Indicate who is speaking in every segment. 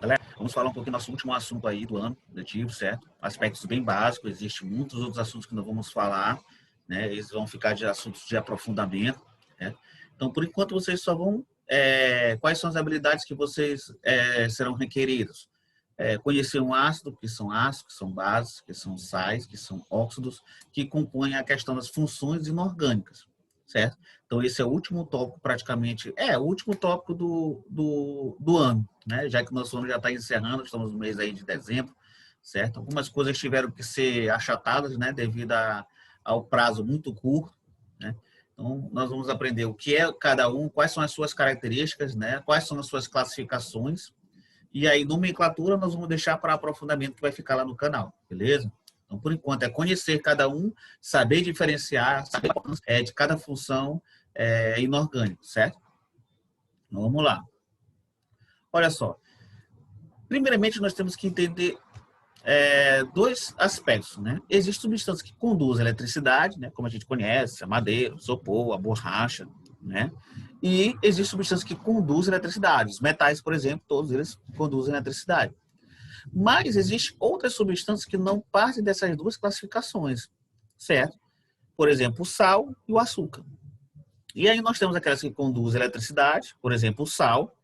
Speaker 1: Galera, vamos falar um pouquinho do nosso último assunto aí do ano letivo, certo? Aspectos bem básicos, existem muitos outros assuntos que nós vamos falar, né? Eles vão ficar de assuntos de aprofundamento, né? Então, por enquanto, vocês só vão... quais são as habilidades que vocês serão requeridos? Conhecer um ácido, que são bases, que são sais, que são óxidos, que compõem a questão das funções inorgânicas, certo? Então, esse é o último tópico, praticamente, o último tópico do ano, né? Já que o nosso ano já está encerrando, estamos no mês aí de dezembro, certo? Algumas coisas tiveram que ser achatadas, né? Devido ao prazo muito curto, né? Então, nós vamos aprender o que é cada um, quais são as suas características, né? Quais são as suas classificações, e aí, nomenclatura, nós vamos deixar para aprofundamento que vai ficar lá no canal, beleza? Então, por enquanto, é conhecer cada um, saber diferenciar, saber de cada função inorgânica, certo? Então, vamos lá. Olha só. Primeiramente, nós temos que entender dois aspectos, né? Existem substâncias que conduzem eletricidade, né? Como a gente conhece, a madeira, o isopor, a borracha, né? E existem substâncias que conduzem eletricidade. Os metais, por exemplo, todos eles conduzem eletricidade. Mas existem outras substâncias que não partem dessas duas classificações, certo? Por exemplo, o sal e o açúcar. E aí nós temos aquelas que conduzem eletricidade, por exemplo, o sal,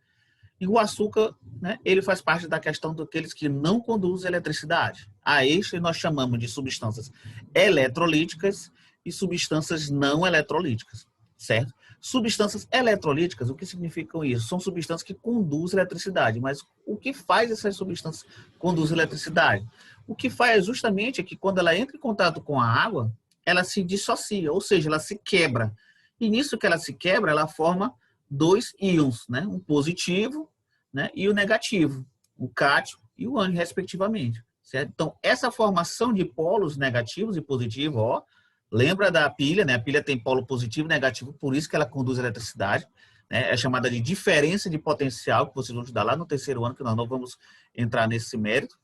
Speaker 1: e o açúcar, né, ele faz parte da questão daqueles que não conduzem eletricidade. A este nós chamamos de substâncias eletrolíticas e substâncias não eletrolíticas, certo? Substâncias eletrolíticas, o que significam isso? São substâncias que conduzem eletricidade, mas o que faz essas substâncias conduzir eletricidade? O que faz justamente é que quando ela entra em contato com a água, ela se dissocia, ou seja, ela se quebra. E nisso que ela se quebra, ela forma dois íons, né? Um positivo, né? E o negativo, o cátion e o ânion, respectivamente. Certo? Então, essa formação de polos negativos e positivos, ó, lembra da pilha, né? A pilha tem polo positivo e negativo, por isso que ela conduz a eletricidade, né? É chamada de diferença de potencial, que vocês vão estudar lá no terceiro ano, que nós não vamos entrar nesse mérito,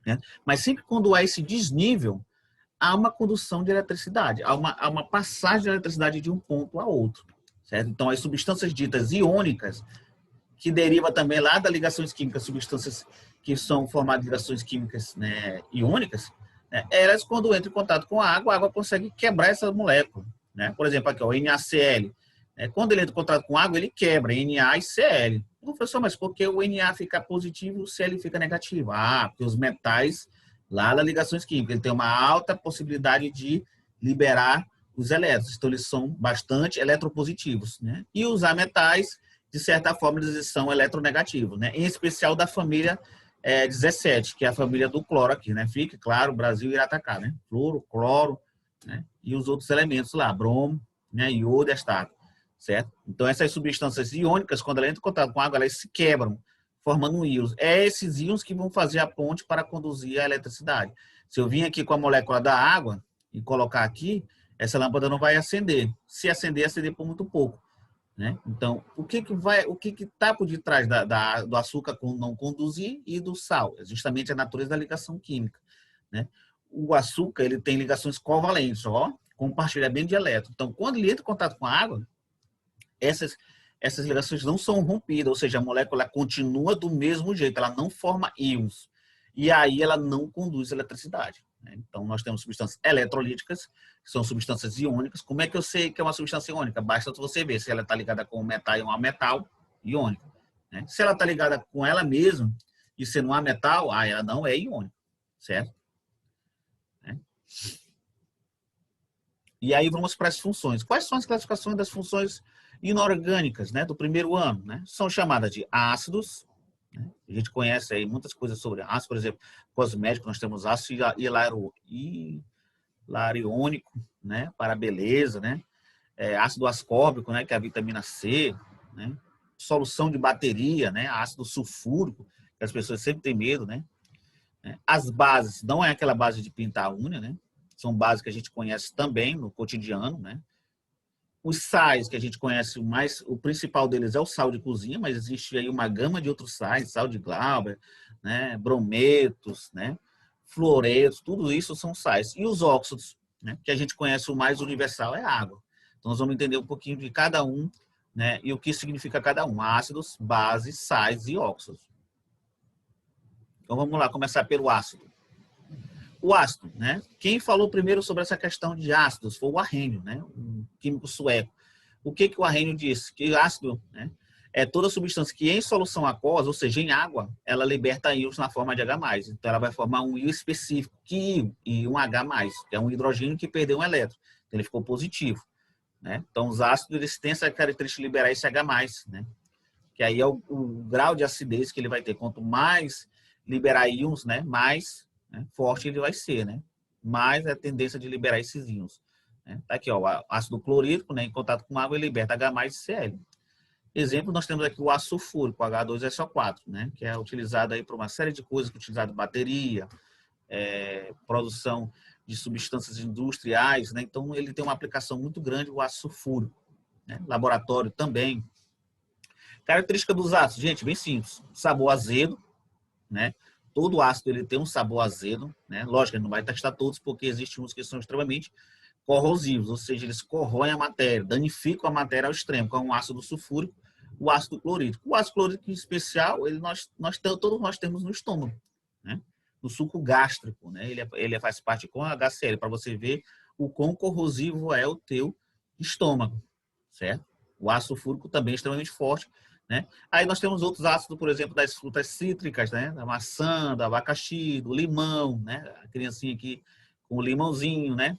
Speaker 1: né? Mas sempre quando há esse desnível, há uma condução de eletricidade, há uma passagem de eletricidade de um ponto a outro. Certo? Então, as substâncias ditas iônicas, que deriva também lá das ligações químicas, substâncias que são formadas de ligações químicas, né, iônicas, né, elas, quando entram em contato com a água consegue quebrar essa molécula. Né? Por exemplo, aqui, ó, o NaCl. Né? Quando ele entra em contato com água, ele quebra Na e Cl. Professor, mas por que o Na fica positivo e o Cl fica negativo? Ah, porque os metais, lá nas ligações químicas, ele tem uma alta possibilidade de liberar os elétrons. Então, eles são bastante eletropositivos. Né? E os ametais, de certa forma, eles são eletronegativos, né? Em especial da família 17, que é a família do cloro aqui, né? Fica claro, o Brasil irá atacar, né? Fluoro, cloro, né? E os outros elementos lá, bromo, né? Iodo e estato, certo? Então, essas substâncias iônicas, quando elas entram em contato com água, elas se quebram, formando íons. É esses íons que vão fazer a ponte para conduzir a eletricidade. Se eu vim aqui com a molécula da água e colocar aqui, essa lâmpada não vai acender. Se acender, acender por muito pouco. Né? Então, o que está por detrás do açúcar não conduzir e do sal? É justamente a natureza da ligação química. Né? O açúcar ele tem ligações covalentes, ó, compartilhamento de elétrons. Então, quando ele entra em contato com a água, essas ligações não são rompidas, ou seja, a molécula continua do mesmo jeito, ela não forma íons. E aí ela não conduz eletricidade. Né? Então, nós temos substâncias eletrolíticas, que são substâncias iônicas. Como é que eu sei que é uma substância iônica? Basta você ver se ela está ligada com um metal e um ametal iônico. Né? Se ela está ligada com ela mesma e sendo um ametal, ela não é iônica, certo? Né? E aí vamos para as funções. Quais são as classificações das funções inorgânicas, né, do primeiro ano? Né? São chamadas de ácidos. Né? A gente conhece aí muitas coisas sobre ácidos, por exemplo, cosmético, nós temos ácido hilariônico, né, para a beleza, né? Ácido ascórbico, né, que é a vitamina C, né? Solução de bateria, né, ácido sulfúrico, que as pessoas sempre têm medo, né? As bases, não é aquela base de pintar a unha, né? São bases que a gente conhece também no cotidiano, né? Os sais que a gente conhece mais, o principal deles é o sal de cozinha, mas existe aí uma gama de outros sais, sal de Glauber, né? Brometos, né? Fluoretos, tudo isso são sais. E os óxidos, né? Que a gente conhece o mais universal é a água. Então nós vamos entender um pouquinho de cada um, né? E o que significa cada um: ácidos, bases, sais e óxidos. Então vamos lá, começar pelo ácido. O ácido, né? Quem falou primeiro sobre essa questão de ácidos foi o Arrhenius, né? Um químico sueco. O que o Arrhenius disse? Que ácido, né, é toda substância que em solução aquosa, ou seja, em água, ela liberta íons na forma de H+. Então ela vai formar um íon específico, que e um H+, que é um hidrogênio que perdeu um elétron. Então ele ficou positivo, né? Então os ácidos eles têm essa característica de liberar esse H+, né? Que aí é o grau de acidez que ele vai ter. Quanto mais liberar íons, né, mais, né, forte ele vai ser, né? Mais a tendência de liberar esses íons. Né? Tá aqui, ó, o ácido clorídrico, né, em contato com água, ele liberta H+ e Cl. Exemplo, nós temos aqui o ácido sulfúrico, H2SO4, né, que é utilizado aí para uma série de coisas, que é utilizado em bateria, produção de substâncias industriais, né? Então ele tem uma aplicação muito grande, o ácido sulfúrico, né? Laboratório também. Característica dos ácidos, gente, bem simples. Sabor azedo, né? Todo ácido ele tem um sabor azedo, né? Lógico, ele não vai testar todos, porque existem uns que são extremamente corrosivos, ou seja, eles corroem a matéria, danificam a matéria ao extremo, como o ácido sulfúrico, o ácido clorídrico. O ácido clorídrico em especial, todos nós temos no estômago, né? No suco gástrico, né? Ele faz parte com a HCl, para você ver o quão corrosivo é o teu estômago, certo? O ácido sulfúrico também é extremamente forte, né? Aí nós temos outros ácidos, por exemplo, das frutas cítricas, né? Da maçã, do abacaxi, do limão, né? A criancinha aqui com o limãozinho, né?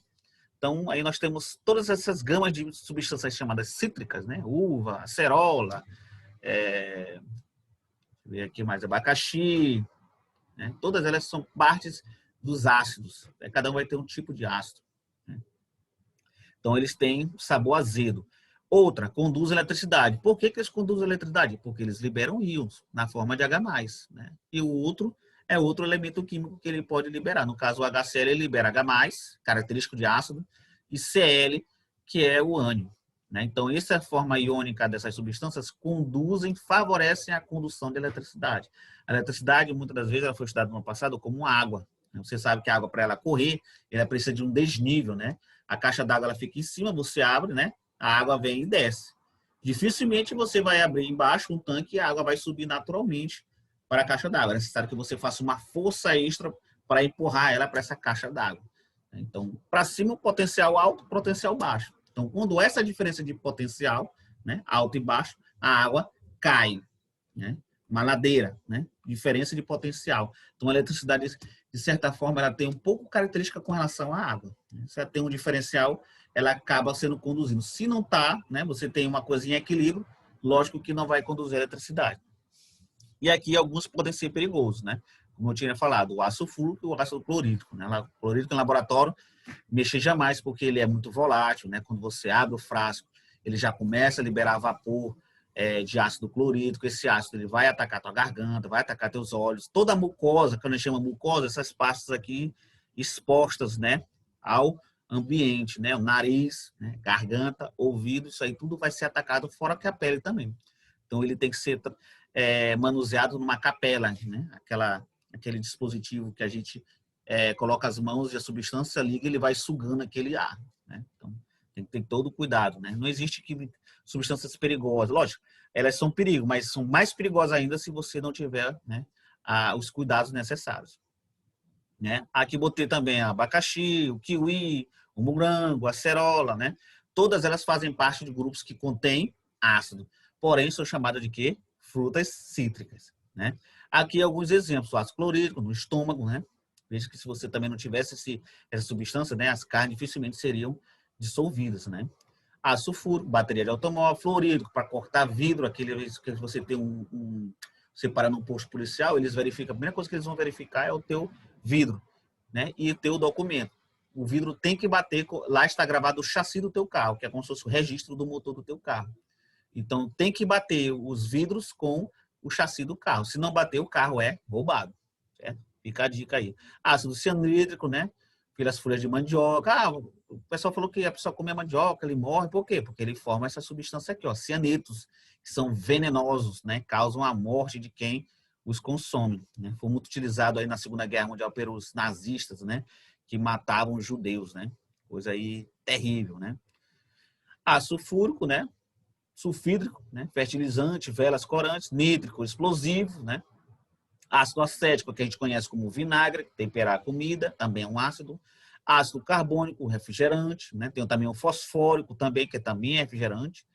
Speaker 1: Então, aí nós temos todas essas gamas de substâncias chamadas cítricas, né? Uva, acerola, deixa eu ver aqui mais, abacaxi, né? Todas elas são partes dos ácidos. Cada um vai ter um tipo de ácido, né? Então, eles têm sabor azedo. Outra, conduz eletricidade. Por que eles conduzem eletricidade? Porque eles liberam íons na forma de H+, né? E o outro é outro elemento químico que ele pode liberar. No caso, o HCl ele libera H+, característico de ácido, e Cl, que é o ânion, né? Então, essa forma iônica dessas substâncias conduzem, favorecem a condução de eletricidade. A eletricidade, muitas das vezes, ela foi estudada no passado como água. Você sabe que a água, para ela correr, ela precisa de um desnível, né? A caixa d'água ela fica em cima, você abre, né? A água vem e desce. Dificilmente você vai abrir embaixo um tanque e a água vai subir naturalmente para a caixa d'água. É necessário que você faça uma força extra para empurrar ela para essa caixa d'água. Então, para cima, o potencial alto, potencial baixo. Então, quando essa diferença de potencial, né, alto e baixo, a água cai, né? Uma ladeira, né? Diferença de potencial. Então, a eletricidade, de certa forma, ela tem um pouco característica com relação à água. Se ela tem um diferencial, ela acaba sendo conduzida. Se não está, né, você tem uma coisinha em equilíbrio, lógico que não vai conduzir a eletricidade. E aqui alguns podem ser perigosos, né? Como eu tinha falado, o ácido sulfúrico e o ácido clorídrico, né? O clorídrico em laboratório, mexer jamais, porque ele é muito volátil, né? Quando você abre o frasco, ele já começa a liberar vapor de ácido clorídrico. Esse ácido ele vai atacar tua garganta, vai atacar teus olhos, toda a mucosa, quando a gente chama mucosa, essas pastas aqui expostas, né, ao ambiente, né? O nariz, né? Garganta, ouvido, isso aí tudo vai ser atacado, fora que a pele também. Então ele tem que ser manuseado numa capela, né? Aquele dispositivo que a gente coloca as mãos e a substância liga, ele vai sugando aquele ar, né? Então tem que ter todo o cuidado, né? Não existe substâncias perigosas, lógico, elas são perigo, mas são mais perigosas ainda se você não tiver, né, os cuidados necessários, né? Aqui botei também abacaxi, o kiwi, o morango, a acerola, né? Todas elas fazem parte de grupos que contêm ácido, porém são chamadas de quê? Frutas cítricas, né? Aqui alguns exemplos: o ácido clorídrico no estômago, né? Veja que se você também não tivesse essa substância, né, as carnes dificilmente seriam dissolvidas, né? Ácido sulfúrico, bateria de automóvel, fluorídrico para cortar vidro, aquele que você tem você para num posto policial, eles verificam, a primeira coisa que eles vão verificar é o teu vidro, né? E o teu documento. O vidro tem que bater, lá está gravado o chassi do teu carro, que é como se fosse o registro do motor do teu carro. Então, tem que bater os vidros com o chassi do carro. Se não bater, o carro é roubado, certo? Fica a dica aí. Ácido cianídrico, né? Pelas folhas de mandioca. O pessoal falou que a pessoa come a mandioca, ele morre. Por quê? Porque ele forma essa substância aqui, ó, cianetos, que são venenosos, né? Causam a morte de quem os consome, né? Foi muito utilizado aí na Segunda Guerra Mundial pelos nazistas, né? Que matavam os judeus, né? Coisa aí terrível, né? Ácido sulfúrico, né? Sulfídrico, né? Fertilizante, velas corantes, nítrico, explosivo, né? Ácido acético, que a gente conhece como vinagre, temperar a comida, também é um ácido. Ácido carbônico, refrigerante, né? Tem também o fosfórico também, que também é refrigerante,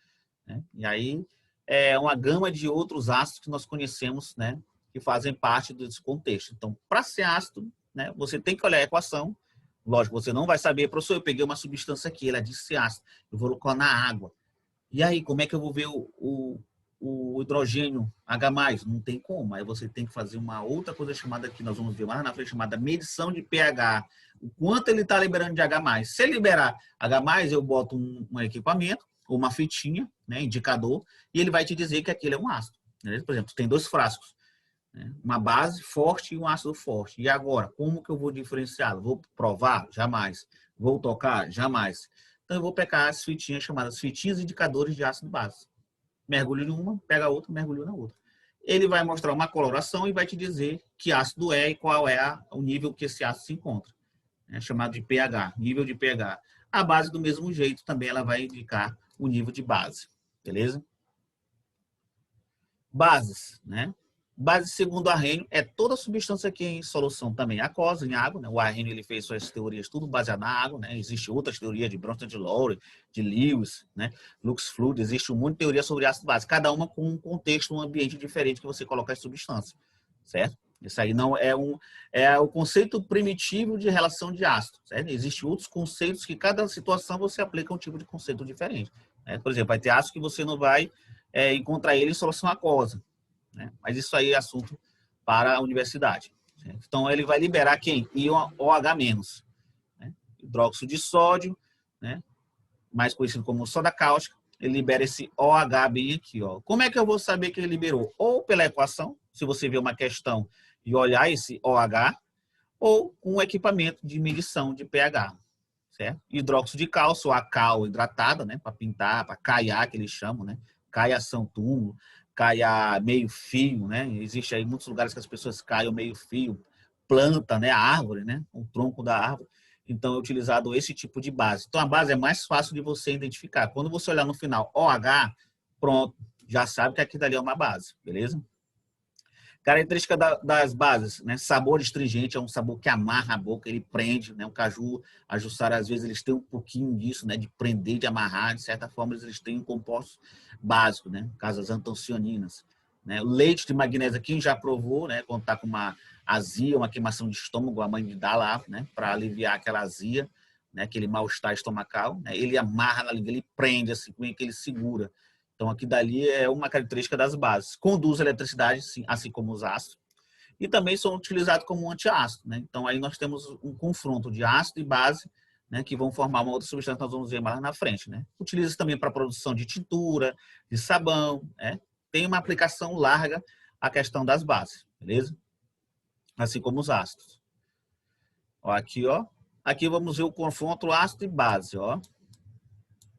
Speaker 1: né? E aí é uma gama de outros ácidos que nós conhecemos, né? Que fazem parte desse contexto. Então, para ser ácido, né? Você tem que olhar a equação. Lógico, você não vai saber, professor, eu peguei uma substância aqui, ela disse ácido, eu vou colocar na água. E aí, como é que eu vou ver o hidrogênio H+? Não tem como. Aí você tem que fazer uma outra coisa chamada, que nós vamos ver mais na frente, chamada medição de pH. O quanto ele está liberando de H+. Se ele liberar H+, eu boto um equipamento, ou uma fitinha, né, indicador, e ele vai te dizer que aquilo é um ácido. Beleza? Por exemplo, tem 2 frascos, né, uma base forte e um ácido forte. E agora, como que eu vou diferenciá-lo? Vou provar? Jamais. Vou tocar? Jamais. Então, eu vou pegar as fitinhas chamadas fitinhas indicadores de ácido base. Mergulho em uma, pega a outra, mergulho na outra. Ele vai mostrar uma coloração e vai te dizer que ácido é e qual é o nível que esse ácido se encontra. É chamado de pH, nível de pH. A base, do mesmo jeito, também ela vai indicar o nível de base. Beleza? Bases, né? Base, segundo Arrhenius, é toda substância que é em solução também aquosa, em água, né? O Arrhenius ele fez suas teorias tudo baseado na água, né? Existem outras teorias de Bronsted, de Lowry, de Lewis, né? Lux Fluid, existe muita teoria sobre ácido base, cada uma com um contexto, um ambiente diferente que você coloca as substâncias, certo? Isso aí não é o conceito primitivo de relação de ácido, certo? Existem outros conceitos que cada situação você aplica um tipo de conceito diferente, né? Por exemplo, vai ter ácido que você não vai encontrar ele em solução aquosa, né? Mas isso aí é assunto para a universidade, certo? Então, ele vai liberar quem? Íon OH-, né? Hidróxido de sódio, né? Mais conhecido como soda cáustica, ele libera esse OH bem aqui, ó. Como é que eu vou saber que ele liberou? Ou pela equação, se você ver uma questão e olhar esse OH, ou com um equipamento de medição de pH, certo? Hidróxido de cálcio, a cal hidratada, né? Para pintar, para caiar, que eles chamam, né? Caiação túmulo, caia meio fio, né? Existe aí muitos lugares que as pessoas caiam meio fio, planta, né? A árvore, né? O tronco da árvore. Então, é utilizado esse tipo de base. Então, a base é mais fácil de você identificar. Quando você olhar no final OH, pronto, já sabe que aquilo ali é uma base, beleza? Característica das bases, né? Sabor astringente, é um sabor que amarra a boca, ele prende, né? O caju, a jussara, às vezes, eles têm um pouquinho disso, né? De prender, de amarrar, de certa forma, eles têm um composto básico, né? Casas antocianinas, né? O leite de magnésio, quem já provou, né? Quando está com uma azia, uma queimação de estômago, a mãe me dá lá, né? Para aliviar aquela azia, né? Aquele mal-estar estomacal, né? Ele amarra na língua, ele prende, assim, como é que ele segura. Então, aqui dali é uma característica das bases. Conduz a eletricidade, sim, assim como os ácidos. E também são utilizados como antiácido, né? Então, aí nós temos um confronto de ácido e base, né, que vão formar uma outra substância que nós vamos ver mais na frente, né? Utiliza também para a produção de tintura, de sabão, né? Tem uma aplicação larga a questão das bases, beleza? Assim como os ácidos. Ó, aqui, ó. Aqui vamos ver o confronto ácido e base, ó.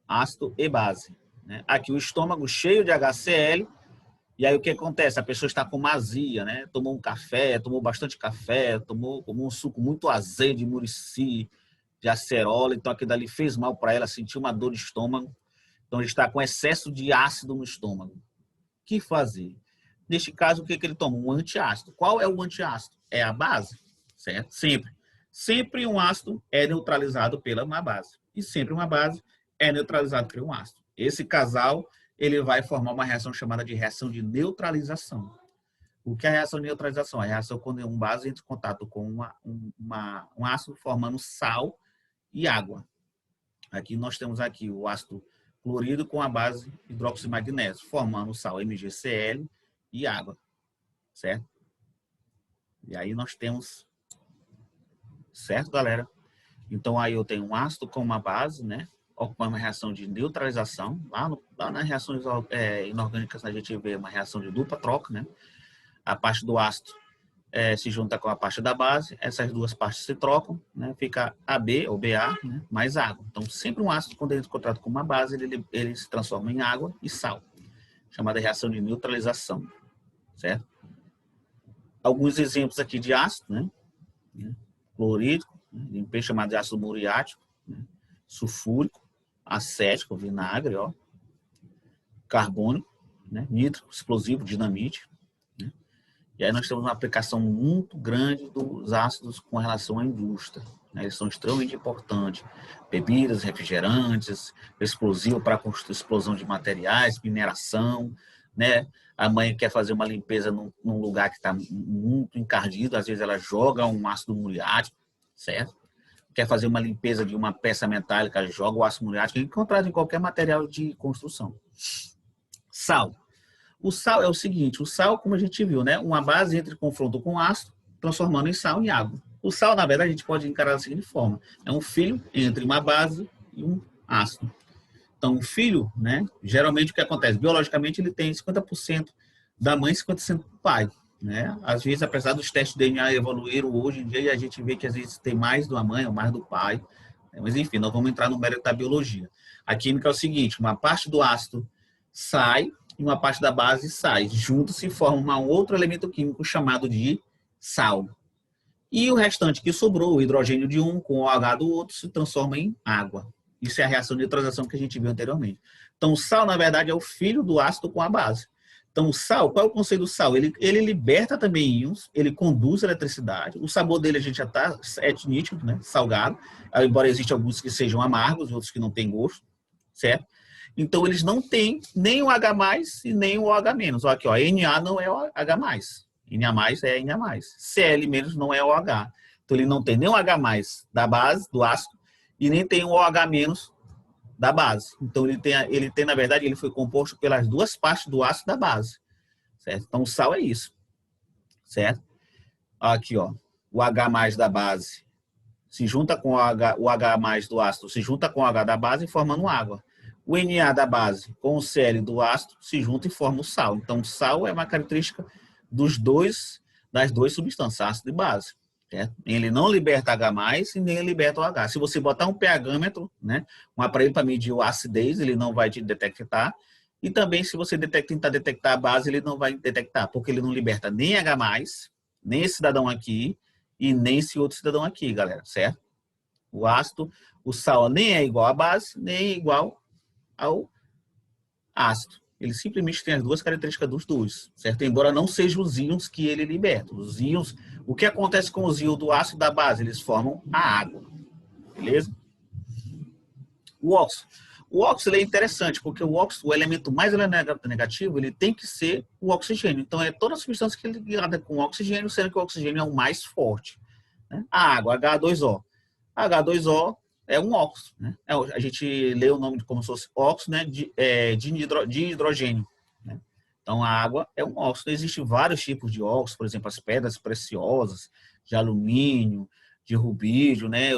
Speaker 1: Ácido e base. Né? Aqui o estômago cheio de HCl, e aí o que acontece? A pessoa está com uma azia, né? Tomou um café, tomou bastante café, tomou um suco muito azedo de murici, de acerola, então aquilo dali fez mal para ela, sentiu uma dor de estômago, então ele está com excesso de ácido no estômago. O que fazer? Neste caso, o que ele toma? Um antiácido. Qual é o antiácido? É a base, certo? Sempre. Sempre um ácido é neutralizado pela uma base. E sempre uma base é neutralizada por um ácido. Esse casal, ele vai formar uma reação chamada de reação de neutralização. O que é a reação de neutralização? É a reação quando um base entra em contato com um ácido formando sal e água. Aqui nós temos aqui o ácido clorídrico com a base hidróxido de magnésio, formando o sal MgCl e água, certo? E aí nós temos, certo, galera? Então, aí eu tenho um ácido com uma base, né? Ocorre uma reação de neutralização. Lá nas reações inorgânicas, a gente vê uma reação de dupla troca, né? A parte do ácido se junta com a parte da base, essas duas partes se trocam, né? Fica AB ou BA, né? Mais água. Então, sempre um ácido, quando ele entra em contato com uma base, ele se transforma em água e sal, chamada reação de neutralização, certo? Alguns exemplos aqui de ácido, né? Clorídrico, né? Peixe chamado de ácido muriático, né? Sulfúrico, acético, vinagre, ó, carbônico, né? Nítrico, explosivo, dinamite, né? E aí nós temos uma aplicação muito grande dos ácidos com relação à indústria. Né? Eles são extremamente importantes. Bebidas, refrigerantes, explosivo para explosão de materiais, mineração, né? A mãe quer fazer uma limpeza num lugar que está muito encardido, às vezes ela joga um ácido muriático, certo? Quer fazer uma limpeza de uma peça metálica, joga o ácido muriático, encontrado em qualquer material de construção. Sal. O sal é o seguinte, o sal, como a gente viu, né? Uma base entra em confronto com o ácido, transformando em sal em água. O sal, na verdade, a gente pode encarar da seguinte forma. É um fio entre uma base e um ácido. Então, o filho, né? Geralmente o que acontece? Biologicamente, ele tem 50% da mãe e 50% do pai. Né? Às vezes, apesar dos testes de DNA evoluíram hoje em dia, a gente vê que às vezes tem mais da mãe ou mais do pai. Mas, enfim, nós vamos entrar no mérito da biologia. A química é o seguinte, uma parte do ácido sai e uma parte da base sai. Juntos se forma um outro elemento químico chamado de sal. E o restante que sobrou, o hidrogênio de um com o OH do outro, se transforma em água. Isso é a reação de neutralização que a gente viu anteriormente. Então, o sal, na verdade, é o filho do ácido com a base. Então, o sal, qual é o conceito do sal? Ele liberta também íons, ele conduz a eletricidade. O sabor dele a gente já está, é nítido, né? Salgado. Embora existam alguns que sejam amargos, outros que não têm gosto, certo? Então, eles não têm nem o H+, e nem o OH-. Olha aqui, ó, Na não é o H+. Na- é Na+. Cl- não é o OH. Então, ele não tem nem o H+ da base, do ácido, e nem tem o OH- da base. Então, ele tem, na verdade, ele foi composto pelas duas partes do ácido da base. Certo? Então, o sal é isso. Certo? Aqui, ó. O H+ da base se junta com o H+ do ácido, se junta com o H da base, formando água. O Na da base com o Cl do ácido se junta e forma o sal. Então, o sal é uma característica das duas substâncias, ácido e base. Certo? Ele não liberta H+, e nem liberta o H. Se você botar um pHmetro, né, um aparelho para medir a acidez, ele não vai te detectar. E também, se você tentar detectar a base, ele não vai detectar, porque ele não liberta nem H+, nem esse cidadão aqui, e nem esse outro cidadão aqui, galera, certo? O ácido, o sal nem é igual à base, nem é igual ao ácido. Ele simplesmente tem as duas características dos dois, certo? Embora não sejam os íons que ele liberta. Os íons, o que acontece com os íons do ácido da base? Eles formam a água, beleza? O óxido. O óxido é interessante, porque o óxido, o elemento mais negativo, ele tem que ser o oxigênio. Então, é toda a substância que é ligada com oxigênio, sendo que o oxigênio é o mais forte. Né? A água, H2O. H2O é um óxido. Né? A gente lê o nome como se fosse óxido, né? de hidrogênio. Né? Então, a água é um óxido. Existem vários tipos de óxidos, por exemplo, as pedras preciosas, de alumínio, de rubídio, né?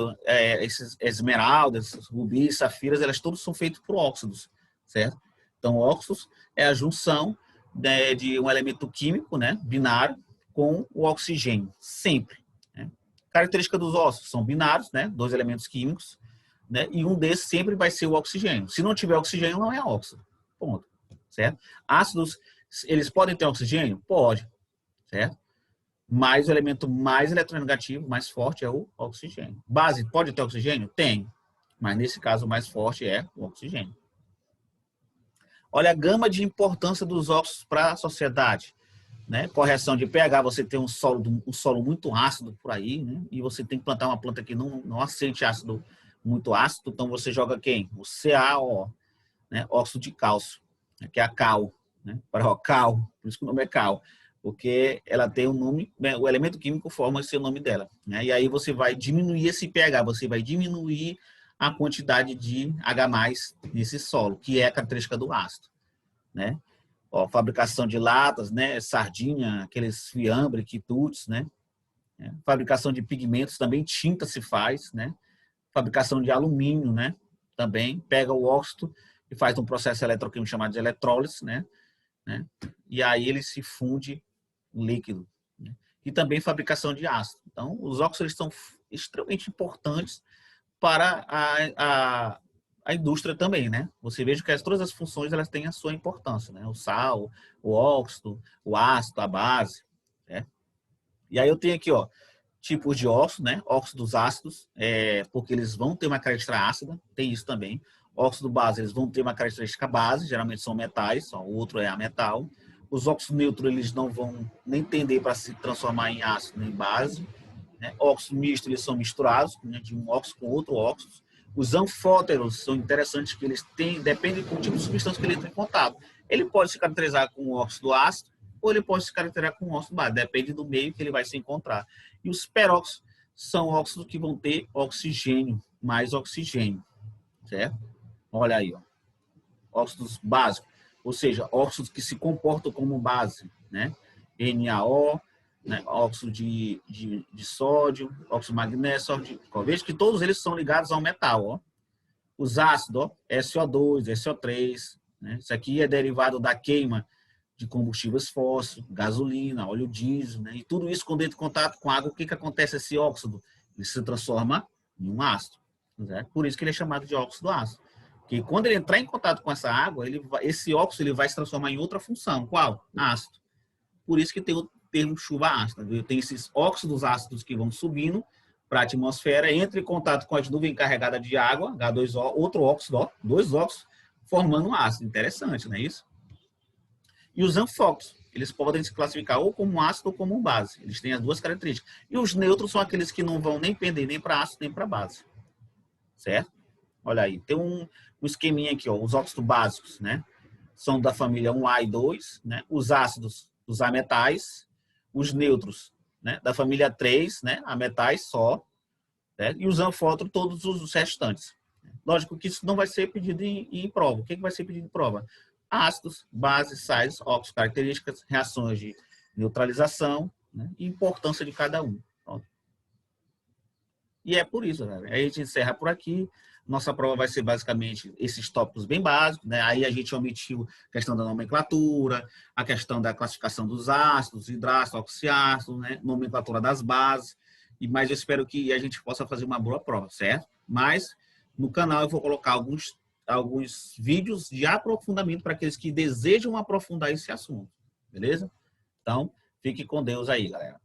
Speaker 1: Esses esmeraldas, rubis, safiras, elas todas são feitas por óxidos, certo? Então, óxidos é a junção, né, de um elemento químico, né, binário, com o oxigênio, sempre. Né? Característica dos óxidos são binários, né, dois elementos químicos, né, e um desses sempre vai ser o oxigênio. Se não tiver oxigênio, não é óxido. Ponto. Certo? Ácidos, eles podem ter oxigênio? Pode. Certo? Mas o elemento mais eletronegativo, mais forte, é o oxigênio. Base pode ter oxigênio? Tem. Mas nesse caso, o mais forte é o oxigênio. Olha a gama de importância dos óxidos para a sociedade. Né? Correção de pH, você tem um solo muito ácido por aí, né? E você tem que plantar uma planta que não aceite ácido muito ácido, então você joga quem? O CaO, né? Óxido de cálcio, né? Que é a cal, né? Para cal, por isso que o nome é cal, porque ela tem um nome, né? O elemento químico forma esse nome dela, né? E aí você vai diminuir esse pH, você vai diminuir a quantidade de H+ nesse solo, que é a característica do ácido, né? Ó, fabricação de latas, né? Sardinha, aqueles fiambre, quitutes, né? Fabricação de pigmentos, também tinta se faz, né? Fabricação de alumínio, né? Também pega o óxido e faz um processo eletroquímico chamado de eletrólise, né? E aí ele se funde em líquido. Né? E também fabricação de ácido. Então, os óxidos são extremamente importantes para a indústria também, né? Você veja que todas as funções elas têm a sua importância, né? O sal, o óxido, o ácido, a base, né? E aí eu tenho aqui, ó, tipos de óxido, né? Óxidos ácidos, porque eles vão ter uma característica ácida, tem isso também. Óxido base, eles vão ter uma característica base, geralmente são metais, ó, o outro é a metal. Os óxidos neutros, eles não vão nem tender para se transformar em ácido nem base. Né? Óxidos mistos, eles são misturados, né, de um óxido com outro óxido. Os anfóteros são interessantes, que eles têm, depende do tipo de substância que ele entra em contato. Ele pode se caracterizar com um óxido ácido, ou ele pode se caracterizar com um óxido base, depende do meio que ele vai se encontrar. E os peróxidos são óxidos que vão ter oxigênio, mais oxigênio, certo? Olha aí, ó. Óxidos básicos, ou seja, óxidos que se comportam como base, né? NaO, né? Óxido de sódio, óxido de magnésio, sódio de... Veja que todos eles são ligados ao metal, ó. Os ácidos, ó, SO2, SO3, né? Isso aqui é derivado da queima de combustíveis fósseis, gasolina, óleo diesel, né? E tudo isso, quando entra em contato com água, o que acontece? Esse óxido ele se transforma em um ácido, né? Por isso que ele é chamado de óxido ácido. Porque quando ele entrar em contato com essa água, esse óxido ele vai se transformar em outra função. Qual? Ácido. Por isso que tem o termo chuva ácida. Viu? Tem esses óxidos ácidos que vão subindo para a atmosfera, entra em contato com a nuvem carregada de água, H2O, outro óxido, ó, dois óxidos, formando um ácido. Interessante, não é isso? E os anfóxidos, eles podem se classificar ou como ácido ou como base. Eles têm as duas características. E os neutros são aqueles que não vão nem pender nem para ácido nem para base. Certo? Olha aí, tem um esqueminha aqui, ó, os óxidos básicos, né? São da família 1A e 2, né? Os ácidos, os ametais, os neutros, né? Da família 3, né? Ametais só, né? E os anfótons, todos os restantes. Lógico que isso não vai ser pedido em prova. O que vai ser pedido em prova? Ácidos, bases, sais, óxidos, características, reações de neutralização, né? E importância de cada um. Pronto. E é por isso, galera. Aí a gente encerra por aqui. Nossa prova vai ser basicamente esses tópicos bem básicos, né? Aí a gente omitiu a questão da nomenclatura, a questão da classificação dos ácidos, hidrácidos, oxiácidos, né? Nomenclatura das bases. Mas eu espero que a gente possa fazer uma boa prova, certo? Mas no canal eu vou colocar alguns vídeos de aprofundamento para aqueles que desejam aprofundar esse assunto, beleza? Então, fique com Deus aí, galera.